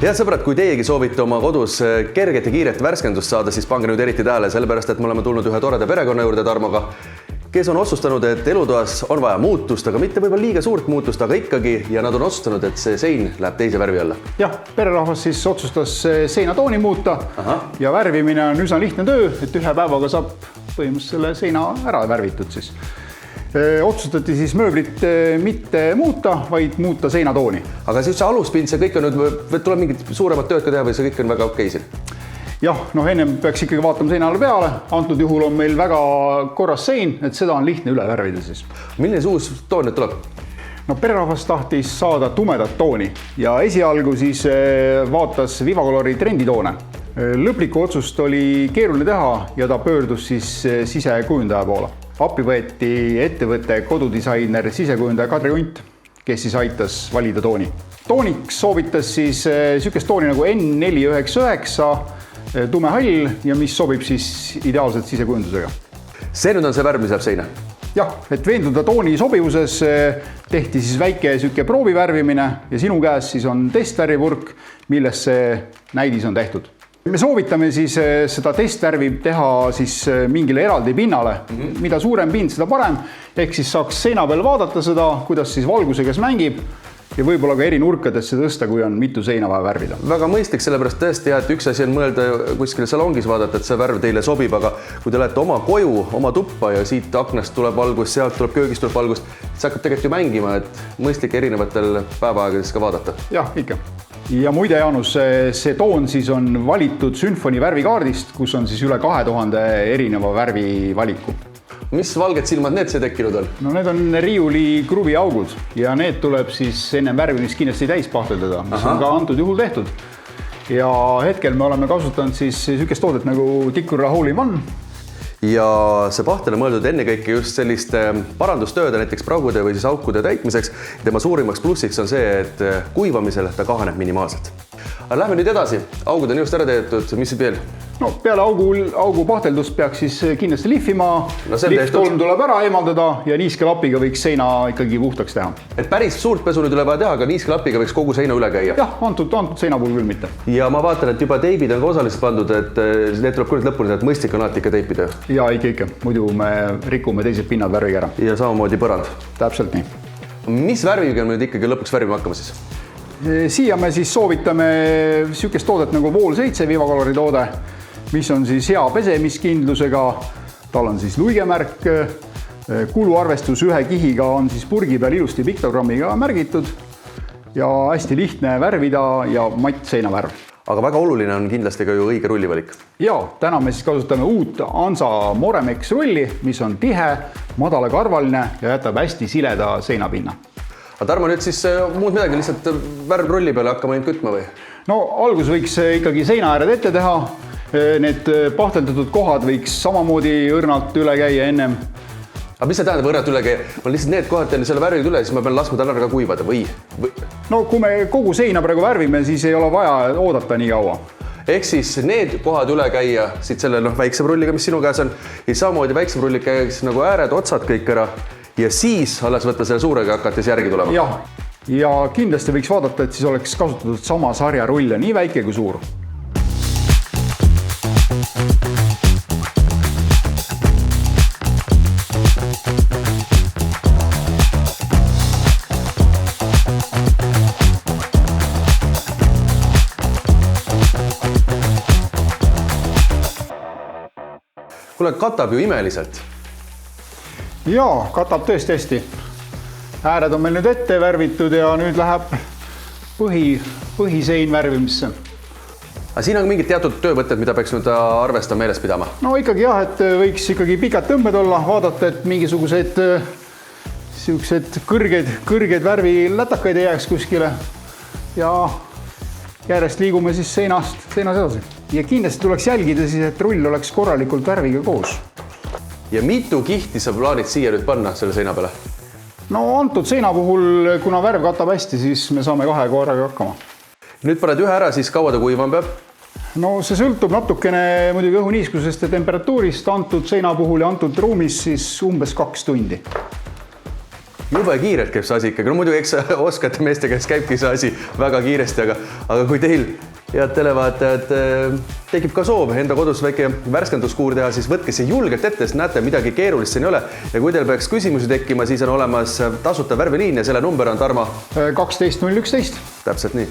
Head sõbrad, kui teiegi soovite oma kodus kerget ja kiiret värskendust saada, siis pange nüüd eriti tähele, sellepärast et me oleme tulnud ühe toreda perekonna juurde Tarmoga, kes on otsustanud, et elutoas on vaja muutust, aga mitte võib-olla liiga suurt muutust, aga ikkagi, ja nad on otsustanud, et see sein läheb teise värvi alla. Jah, pererahvas siis otsustas seinatooni muuta. Ja värvimine on üsna lihtne töö, et ühe päevaga saab põhimõtteliselt selle seina ära värvitud siis. Otsustati siis mööblit mitte muuta, vaid muuta seinatooni. Aga siis see aluspind, see kõik on nüüd, tuleb mingid suuremad tööd ka teha või see kõik on väga okei siin? Jah, ennem peaks ikkagi vaatama seinale peale. Antud juhul on meil väga korras sein, et seda on lihtne üle värvida siis. Milline see uus toon nüüd tuleb? Pererahvas tahtis saada tumedat tooni ja esialgu siis vaatas Vivacolori trenditoone. Lõplikku otsust oli keeruline teha ja ta pöördus siis sisekujundaja poole. Appi võeti ettevõtte kodudisainer sisekujundaja Kadri Unt, kes siis aitas valida tooni. Tooniks soovitas siis sükest tooni nagu N499 tume hall ja mis sobib siis ideaalselt sisekujundusega. See nüüd on see värv, mis läheb seina? Jah, et veenduda tooni sobivuses tehti siis väike süke proovivärvimine ja sinu käes siis on testvärvipurk, milles see näidis on tehtud. Me soovitame siis seda testvärvi teha siis mingile eraldi pinnale. Mida suurem pind, seda parem. Ehk siis saaks seina peal vaadata seda, kuidas siis valgusega mängib ja võib-olla ka eri nurkadesse tõsta, kui on mitu seina vaja värvida. Väga mõistlik, sellepärast tõesti, et üks asi on mõelda kuskil salongis vaadata, et see värv teile sobib, aga kui te lähete oma koju, oma tuppa ja siit aknast tuleb valgus, sealt tuleb köögist tuleb valgus, see hakkab tegelikult ju mängima, et mõistlik erinevatel päevaaegades ka vaadata. Jah, ikka. Ja muide, Jaanus, see toon siis on valitud Symphony värvikaardist, kus on siis üle 2000 erineva värvi valiku. Mis valged silmad need see tekkinud on? No need on riiuli kruvi augud ja need tuleb siis enne värvimist kindlasti täis pahteldada, mis on ka antud juhul tehtud. Ja hetkel me oleme kasutanud siis sükest toodet nagu Tikkurra Hole-in-One. Ja see pahtel on mõeldud ennekõike just selliste parandustööde, näiteks pragude või siis aukude täitmiseks. Tema suurimaks plussiks on see, et kuivamisel ta kahaneb minimaalselt. Aga lähme nüüd edasi. Augud on just ära teetud. Mis see veel? No peale augu pahteldust peaks siis kindlasti lihvima. Lihtolm tuleb ära eemaldada ja niiskelapiga võiks seina ikkagi puhtaks teha. Et päris suurt pesu nüüd üle vaja teha, aga niiskelapiga võiks kogu seina üle käia? Jah, antud seina puhul küll mitte. Ja ma vaatan, et juba teibid on ka osaliselt pandud, et need tuleb küll lõpuni, et mõistlik on alati ikka teipida. Ja ikka. Muidu me rikume teised pinnad värviga ära. Ja samamoodi põrand. Täpselt nii. Mis värviga me nüüd ikkagi lõpuks värvima hakkama siis? Siia me siis soovitame sükest toodet nagu Vol 7 Vivacolori toode, mis on siis hea pesemiskindlusega. Tal on siis luigemärk, kuluarvestus ühe kihiga on siis purgi peal ilusti piktogrammiga märgitud ja hästi lihtne värvida ja matt seinavärv. Aga väga oluline on kindlasti ka ju õige rullivalik. Ja, täna me siis kasutame uut Ansa Moremex rulli, mis on tihe, madalakarvaline ja jätab hästi sileda seinapinna. Aga Tarmo, nüüd siis muud midagi lihtsalt värv rulli peale hakkama ainult kütma või? No algus võiks ikkagi seinaääred ette teha. Need pahteldatud kohad võiks samamoodi õrnalt üle käia ennem. Aga mis see tähendab õrnalt üle käia? Ma lihtsalt need kohad teile selle värvid üle, siis ma pean laskma tal ära ka kuivada või? No kui me kogu seina praegu värvime, siis ei ole vaja oodata nii kaua. Ehk siis need kohad üle käia siit selle väiksem rulliga, mis sinu käes on, ja samamoodi väiksem rullik käiks nagu ääred, otsad kõik ära ja siis alles võtta selle suurega hakates järgi tulema. Jah, ja kindlasti võiks vaadata, et siis oleks kasutatud sama sarja rulle, nii väike kui suur. Kuule, katab ju imeliselt. Jaa, katab tõesti hästi. Ääred on meil nüüd ette värvitud ja nüüd läheb põhisein värvimisse. Aga siin on mingid teatud töövõtted, mida peaks nüüd arvestama meeles pidama? No ikkagi jah, et võiks ikkagi pikad tõmbed olla, vaadata, et mingisugused kõrged värvilätakaid ei jääks kuskile. Ja järjest liigume siis seinas edasi. Ja kindlasti tuleks jälgida siis, et rull oleks korralikult värviga koos. Ja mitu kihti sa plaanid siia nüüd panna selle seina peale? No antud seina puhul, kuna värv katab hästi, siis me saame 2 korraga hakkama. Nüüd paned ühe ära, siis kaua ta kuivama peab? no see sõltub natukene muidugi õhuniiskusest ja temperatuurist, antud seina puhul ja antud ruumis siis umbes 2 tundi. Jube kiirelt käib see asi ikkagi, no muidu eks oskate meeste käes käibki see asi väga kiiresti, aga kui teil, head televaatajad, tekib ka soov enda kodus väike värskenduskuur teha, siis võtke see julgelt ette, sest näete, midagi keerulist siin ei ole. Ja kui teil peaks küsimusi tekkima, siis on olemas tasuta värviliin ja selle number on Tarmo 12 011. Täpselt nii.